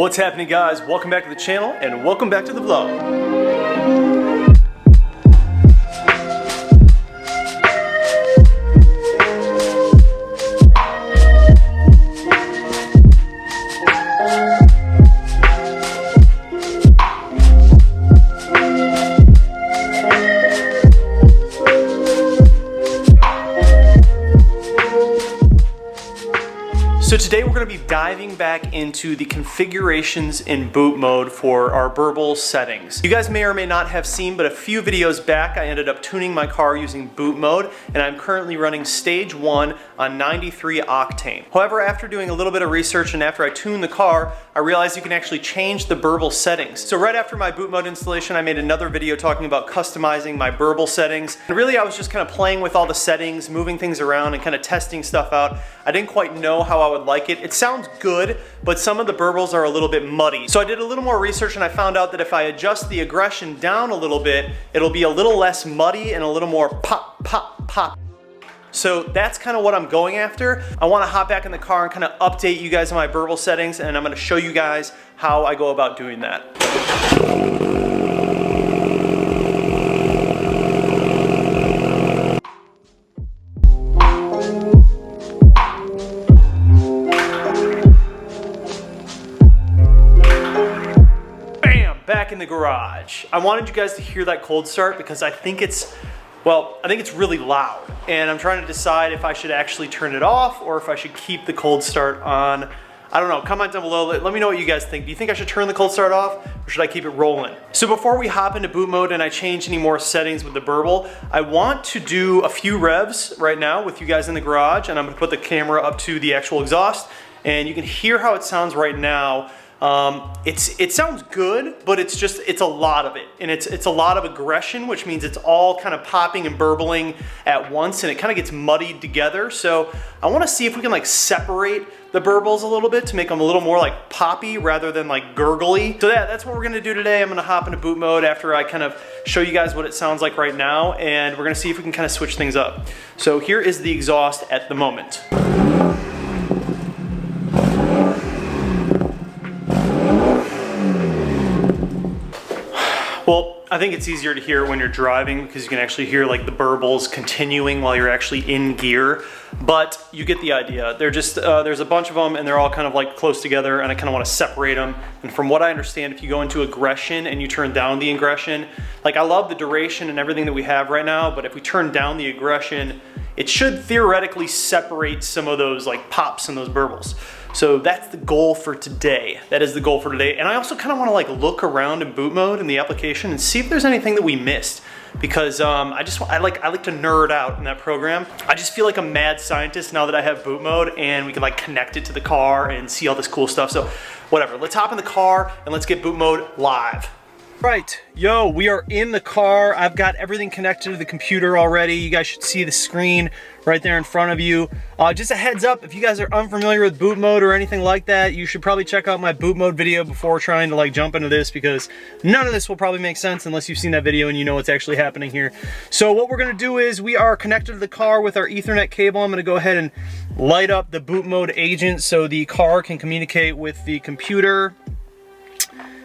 What's happening, guys? Welcome back to the channel and welcome back to the vlog. So today we're going to be diving back into the configurations in boot mode for our Burbles settings. You guys may or may not have seen, but a few videos back I ended up tuning my car using boot mode, and I'm currently running stage 1 on 93 octane. However, after doing a little bit of research and after I tuned the car, I realized you can actually change the Burbles settings. So right after my boot mode installation, I made another video talking about customizing my Burbles settings. And really I was just kind of playing with all the settings, moving things around and kind of testing stuff out. I didn't quite know how I would like it. It sounds good, but some of the Burbles are a little bit muddy. So I did a little more research and I found out that if I adjust the aggression down a little bit, it'll be a little less muddy and a little more pop, pop, pop. So that's kind of what I'm going after. I want to hop back in the car and kind of update you guys on my Burbles settings, and I'm going to show you guys how I go about doing that. Back in the garage. I wanted you guys to hear that cold start because I think it's really loud, and I'm trying to decide if I should actually turn it off or if I should keep the cold start on. I don't know, comment down below, let me know what you guys think. Do you think I should turn the cold start off or should I keep it rolling? So before we hop into boot mode and I change any more settings with the Burble, I want to do a few revs right now with you guys in the garage, and I'm gonna put the camera up to the actual exhaust and you can hear how it sounds right now. It sounds good, but it's a lot of it, and it's a lot of aggression, which means it's all kind of popping and burbling at once, and it kind of gets muddied together. So I want to see if we can like separate the Burbles a little bit to make them a little more like poppy rather than like gurgly. So that's what we're gonna do today. I'm gonna hop into boot mode after I kind of show you guys what it sounds like right now, and we're gonna see if we can kind of switch things up. So here is the exhaust at the moment. Well, I think it's easier to hear when you're driving because you can actually hear like the Burbles continuing while you're actually in gear, but you get the idea. They're just, there's a bunch of them and they're all kind of like close together, and I kind of want to separate them. And from what I understand, if you go into aggression and you turn down the aggression, like I love the duration and everything that we have right now, but if we turn down the aggression, it should theoretically separate some of those like pops and those Burbles. So that's the goal for today. That is the goal for today. And I also kind of want to like look around in boot mode in the application and see if there's anything that we missed, because I like to nerd out in that program. I just feel like a mad scientist now that I have boot mode and we can like connect it to the car and see all this cool stuff. So whatever, let's hop in the car and let's get boot mode live. Right, yo, we are in the car. I've got everything connected to the computer already. You guys should see the screen right there in front of you. Just a heads up, if you guys are unfamiliar with boot mode or anything like that, you should probably check out my boot mode video before trying to like jump into this, because none of this will probably make sense unless you've seen that video and you know what's actually happening here. So what we're gonna do is we are connected to the car with our Ethernet cable. I'm gonna go ahead and light up the boot mode agent so the car can communicate with the computer.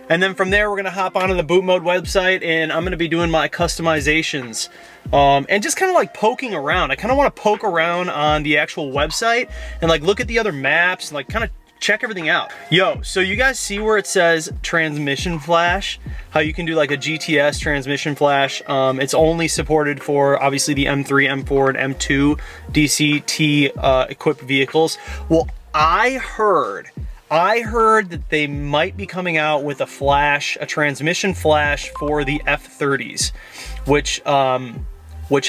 And then from there, we're gonna hop onto the boot mode website and I'm gonna be doing my customizations and just kind of like poking around. I kind of want to poke around on the actual website and like look at the other maps and like kind of check everything out. Yo, so you guys see where it says transmission flash? How you can do like a GTS transmission flash. It's only supported for obviously the M3, M4, and M2 DCT equipped vehicles. Well, I heard that they might be coming out with a flash, a transmission flash for the F30s, which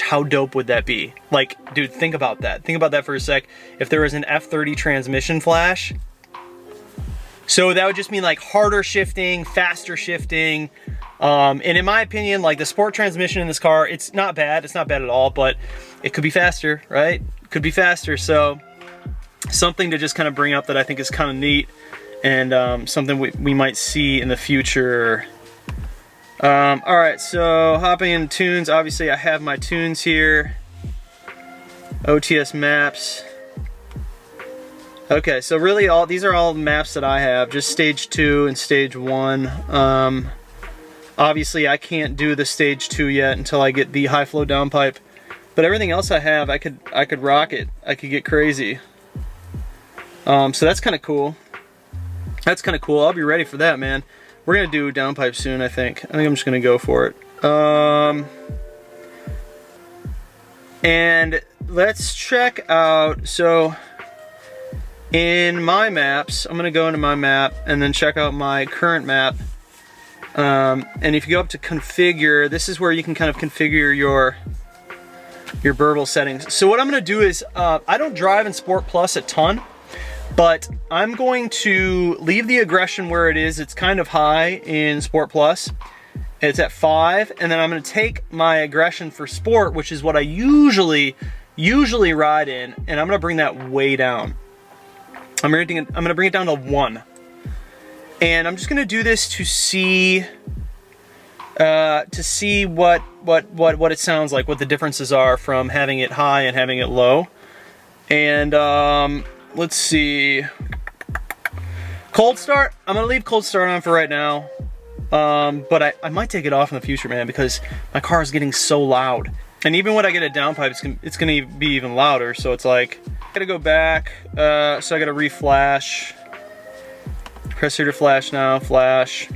how dope would that be? Like, dude, think about that. Think about that for a sec. If there was an F30 transmission flash, so that would just mean like harder shifting, faster shifting. And in my opinion, like the sport transmission in this car, it's not bad. It's not bad at all, but it could be faster, right? It could be faster. So something to just kind of bring up that I think is kind of neat, and something we might see in the future. All right, so hopping in tunes. Obviously I have my tunes here. OTS maps. Okay, so really these are all maps that I have, just stage 2 and stage 1. Obviously I can't do the stage 2 yet until I get the high flow downpipe, but everything else I have, I could rock it. I could get crazy. So that's kind of cool. That's kind of cool. I'll be ready for that, man. We're gonna do downpipe soon, I think. I think I'm just gonna go for it. And let's check out, so in my maps, I'm gonna go into my map and then check out my current map. And if you go up to configure, this is where you can kind of configure your burble settings. So what I'm gonna do is, I don't drive in Sport Plus a ton, but I'm going to leave the aggression where it is. It's kind of high in Sport Plus. It's at 5, and then I'm gonna take my aggression for Sport, which is what I usually ride in, and I'm gonna bring that way down. I'm gonna bring it down to 1. And I'm just gonna do this to see what it sounds like, what the differences are from having it high and having it low. And let's see. Cold start, I'm gonna leave cold start on for right now. But I might take it off in the future, man, because my car is getting so loud. And even when I get a downpipe, it's gonna be even louder. So it's like, I gotta go back. So I gotta reflash. Press here to flash now, flash.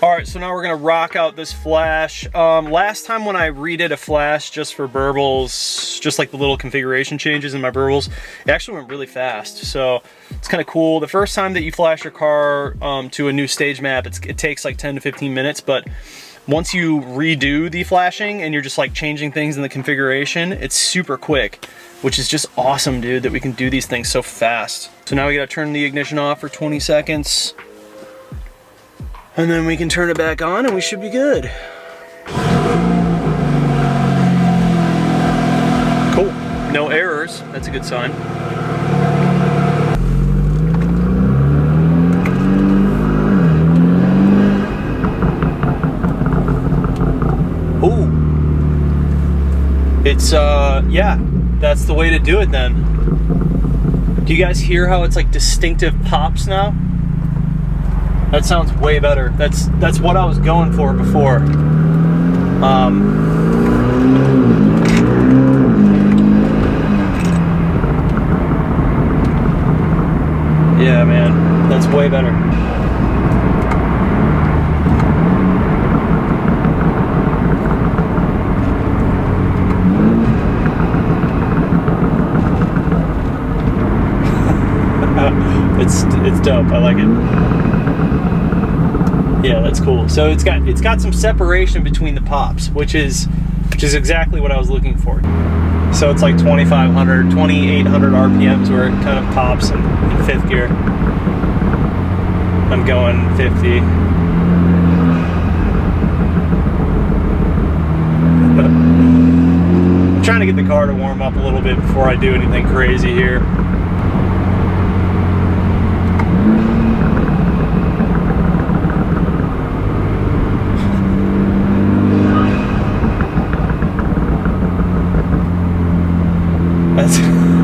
All right, so now we're gonna rock out this flash. Last time when I redid a flash just for burbles, just like the little configuration changes in my burbles, it actually went really fast. So it's kind of cool. The first time that you flash your car to a new stage map, it takes like 10 to 15 minutes, but once you redo the flashing and you're just like changing things in the configuration, it's super quick, which is just awesome, dude, that we can do these things so fast. So now we gotta turn the ignition off for 20 seconds. And then we can turn it back on and we should be good. Cool, no errors, that's a good sign. Ooh, it's, yeah, that's the way to do it then. Do you guys hear how it's like distinctive pops now? That sounds way better. That's what I was going for before. Yeah, man, that's way better. It's dope. I like it. Yeah, that's cool. So it's got some separation between the pops, which is exactly what I was looking for. So it's like 2,800 RPMs where it kind of pops in 5th gear. I'm going 50. I'm trying to get the car to warm up a little bit before I do anything crazy here.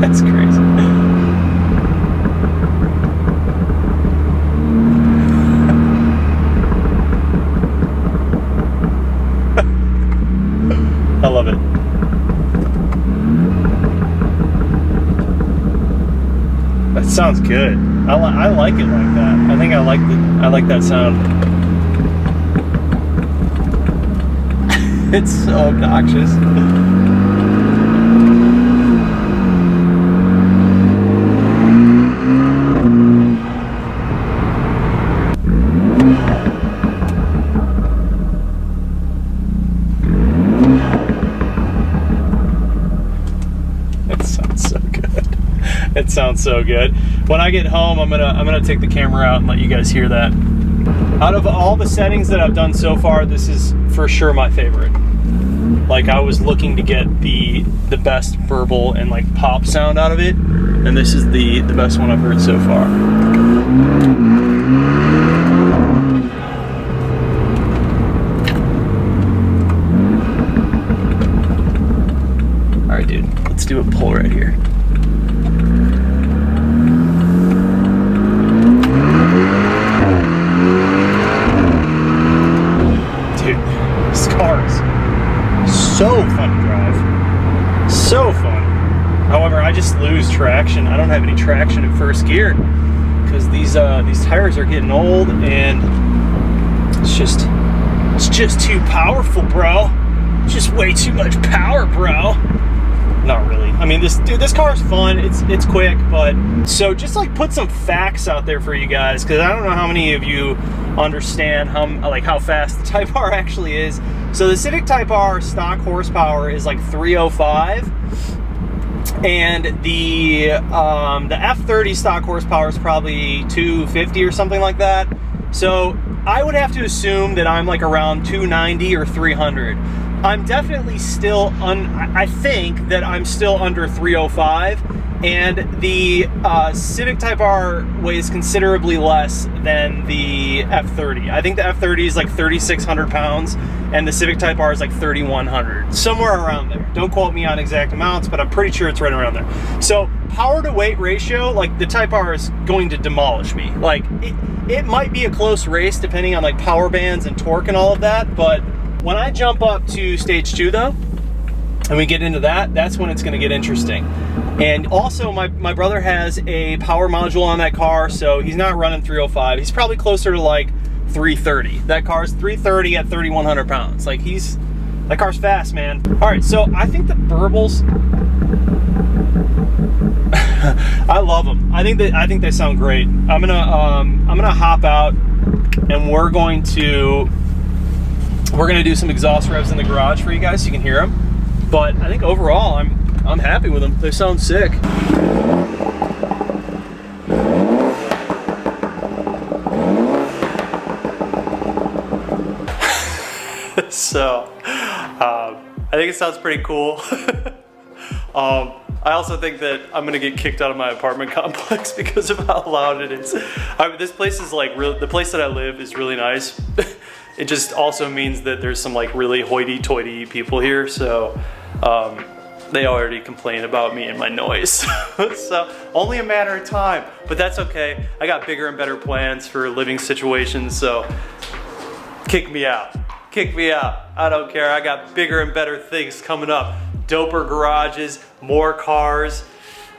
That's crazy. I love it. That sounds good. I like it like that. I think I like that sound. It's so obnoxious. It sounds so good. When I get home, I'm gonna take the camera out and let you guys hear that. Out of all the settings that I've done so far, this is for sure my favorite. Like, I was looking to get the best burble and like pop sound out of it, and this is the best one I've heard so far. All right, dude, let's do a pull right here. fun to drive. So fun. However, I just lose traction. I don't have any traction in first gear because these tires are getting old, and it's just too powerful, bro. Just way too much power, bro. Not really. I mean, this car is fun. It's quick, but so just like put some facts out there for you guys, because I don't know how many of you understand how fast the Type R actually is. So the Civic Type R stock horsepower is like 305, and the F30 stock horsepower is probably 250 or something like that. So I would have to assume that I'm like around 290 or 300. I'm definitely still I think that I'm still under 305, and the Civic Type R weighs considerably less than the F30. I think the F30 is like 3,600 pounds, and the Civic Type R is like 3,100, somewhere around there. Don't quote me on exact amounts, but I'm pretty sure it's right around there. So power to weight ratio, like the Type R is going to demolish me. Like it might be a close race depending on like power bands and torque and all of that, but when I jump up to stage 2 though, and we get into that, that's when it's gonna get interesting. And also my brother has a power module on that car, so he's not running 305. He's probably closer to like 330. That car's 330 at 3,100 pounds. Like that car's fast, man. All right, so I think the Burbles, I love them. I think they sound great. I'm gonna hop out, and we're gonna do some exhaust revs in the garage for you guys so you can hear them. But I think overall, I'm happy with them. They sound sick. So, I think it sounds pretty cool. I also think that I'm gonna get kicked out of my apartment complex because of how loud it is. This place is like the place that I live is really nice. It just also means that there's some like really hoity-toity people here, so they already complain about me and my noise. So only a matter of time, but that's okay. I got bigger and better plans for living situations, so kick me out. Kick me out. I don't care. I got bigger and better things coming up. Doper garages, more cars.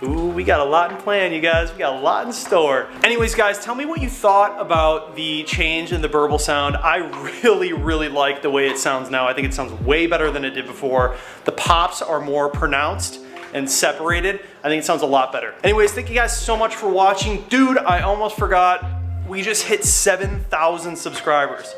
Ooh, we got a lot in plan, you guys. We got a lot in store. Anyways, guys, tell me what you thought about the change in the Burble sound. I really, really like the way it sounds now. I think it sounds way better than it did before. The pops are more pronounced and separated. I think it sounds a lot better. Anyways, thank you guys so much for watching. Dude, I almost forgot. We just hit 7,000 subscribers.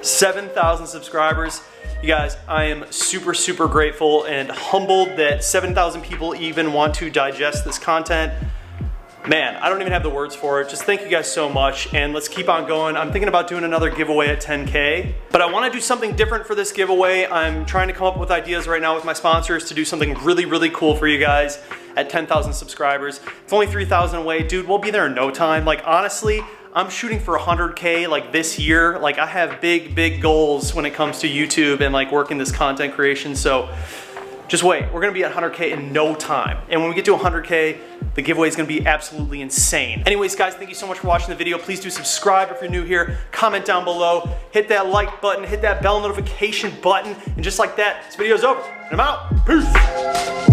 7,000 subscribers. You guys, I am super, super grateful and humbled that 7,000 people even want to digest this content. Man, I don't even have the words for it. Just thank you guys so much, and let's keep on going. I'm thinking about doing another giveaway at 10K, but I want to do something different for this giveaway. I'm trying to come up with ideas right now with my sponsors to do something really, really cool for you guys at 10,000 subscribers. It's only 3,000 away. Dude, we'll be there in no time. Like, honestly, I'm shooting for 100K like this year. Like, I have big, big goals when it comes to YouTube and like working this content creation. So just wait, we're gonna be at 100K in no time. And when we get to 100K, the giveaway is gonna be absolutely insane. Anyways, guys, thank you so much for watching the video. Please do subscribe if you're new here, comment down below, hit that like button, hit that bell notification button, and just like that, this video's over, and I'm out. Peace.